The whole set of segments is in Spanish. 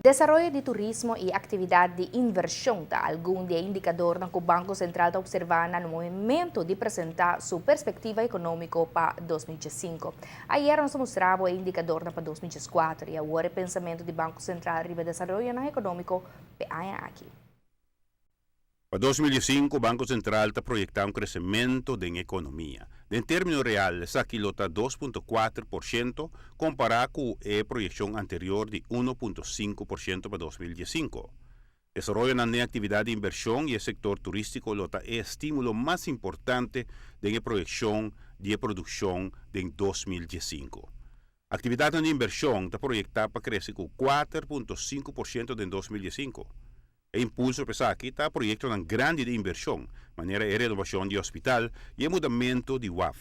Desarrollo de turismo e actividad de inversión da algum de indicador na que o Banco Central está observando no momento de apresentar sua perspectiva econômica para 2025. Ayer nós mostrava o indicador para 2024 e agora o pensamento do Banco Central sobre o desenvolvimento econômico para aqui. Para 2025, o Banco Central está proyectando un crecimiento de la economía. En términos reales, aquí lo está 2,4% comparado con la proyección anterior de 1,5% para 2015. Desarrollo en la actividad de inversión y el sector turístico lo está el estímulo más importante de la proyección de producción de 2015. Actividad de inversión está proyectada para crecer con 4,5% en 2015. El impulso para aquí está proyecto una grande de inversión, manera de renovación de hospital y el mudamiento de UAF.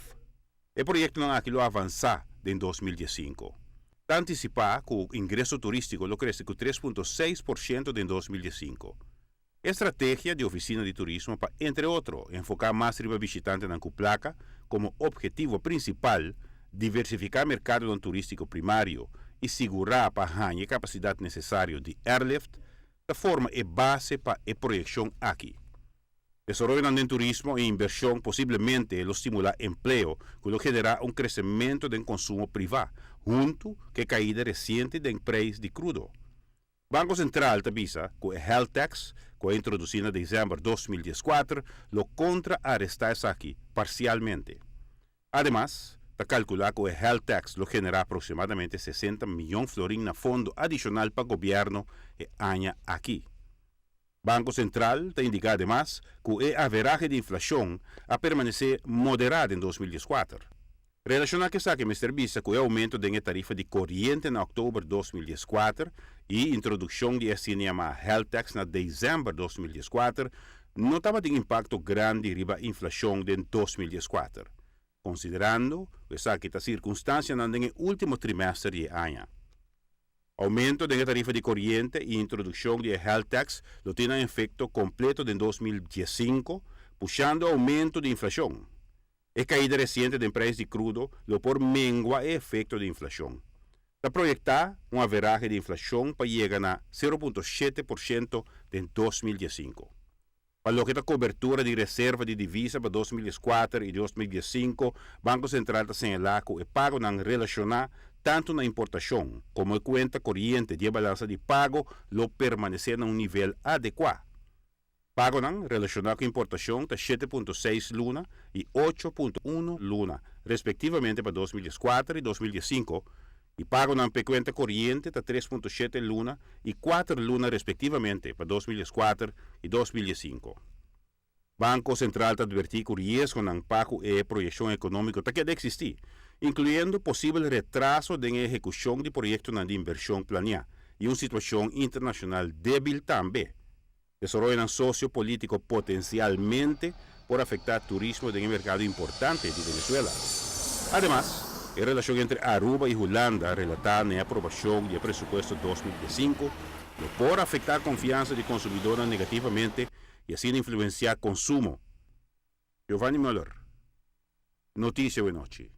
El proyecto no aquí lo avanza en 2015. Está anticipado que el ingreso turístico lo crece con 3,6% en 2015. Estrategia de oficina de turismo para, entre otros, enfocar más en visitantes en Cuplaca como objetivo principal, diversificar el mercado turístico primario y asegurar para la capacidad necesaria de airlift. De forma é base para a proyección aquí. Desarrollo en turismo e inversión posiblemente lo estimula empleo, que lo genera un crecimiento del consumo privado, junto que caída reciente del precio de crudo. Banco Central avisa que el Health Tax, que introducido en diciembre de 2014, lo contrarresta aquí parcialmente. Además, está calculado que el Health Tax lo genera aproximadamente 60 millones de florins en fondo adicional para el gobierno el año aquí. Banco Central te indica además que el averaje de inflación ha permanecido moderado en 2014. Relacionado que saque Mr. Bisa com o aumento da tarifa de corriente em outubro de 2014 e introdução de SNMA Health Tax em dezembro de 2014, notava de impacto grande riba a inflação de 2014. Considerando essa circunstância no último trimestre do ano. Aumento da tarifa de corriente e introdução de Health Tax lo tem efeito completo em 2015, puxando aumento de inflação. A caída reciente do preço de crudo lo por mengua o efeito de inflação. Está projetar um average de inflação para chegar a 0,7% em 2015. Para lo que a cobertura de reserva de divisa para 2004 e 2005, Banco Central está señalando que o pago não relacionado tanto na importação como a conta corriente de balança de pago lo permanecer em nível adequado. Pago não relacionado com importação está 7,6 luna e 8,1 luna, respectivamente para 2004 e 2005, e pago não para conta corriente está 3,7 luna e 4 luna, respectivamente para 2004 e 2005. Banco Central está advertindo que o risco não pago e a projeção econômica está que existir, incluindo possível retraso na execução de projetos de inversão planeada e uma situação internacional débil também. Desarrollo sociopolítico potencialmente por afectar turismo de un mercado importante de Venezuela. Además, la relación entre Aruba y Holanda relatada en la aprobación del presupuesto 2015 lo por afectar confianza de consumidores negativamente y así influenciar consumo. Giovanni Müller, Notícia de Noche.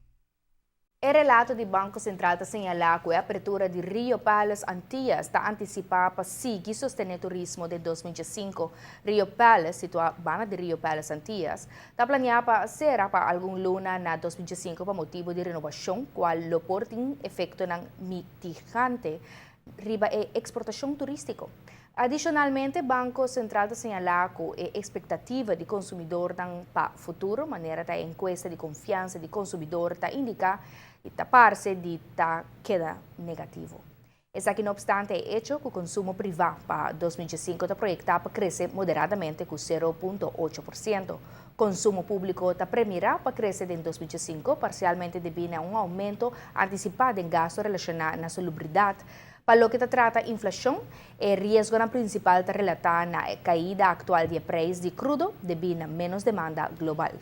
O relato do Banco Central señala que a apertura de Rio Palace Antillas está antecipada para seguir sostener turismo de 2015. Rio Palace, situado de Rio Palace Antillas, está planeado para ser para algum luna na 2015 por motivo de renovação, qual lo portem efeito mitigante riba a exportação turística. Adicionalmente, o Banco Central señala que a expectativa de consumidor para o futuro, maneira da encuesta de confiança de consumidor está indica e taparse de queda negativo. Essa aqui, não obstante, é hecho que o consumo privado para 2015 está projetado para crescer moderadamente com 0,8%. Consumo público está premiado para crescer em 2015, parcialmente devido a um aumento antecipado em gasto relacionado na salubridade. Para lo que se trata de inflação, o risco principal está relatado na caída atual de preços de crudo devido a menos demanda global.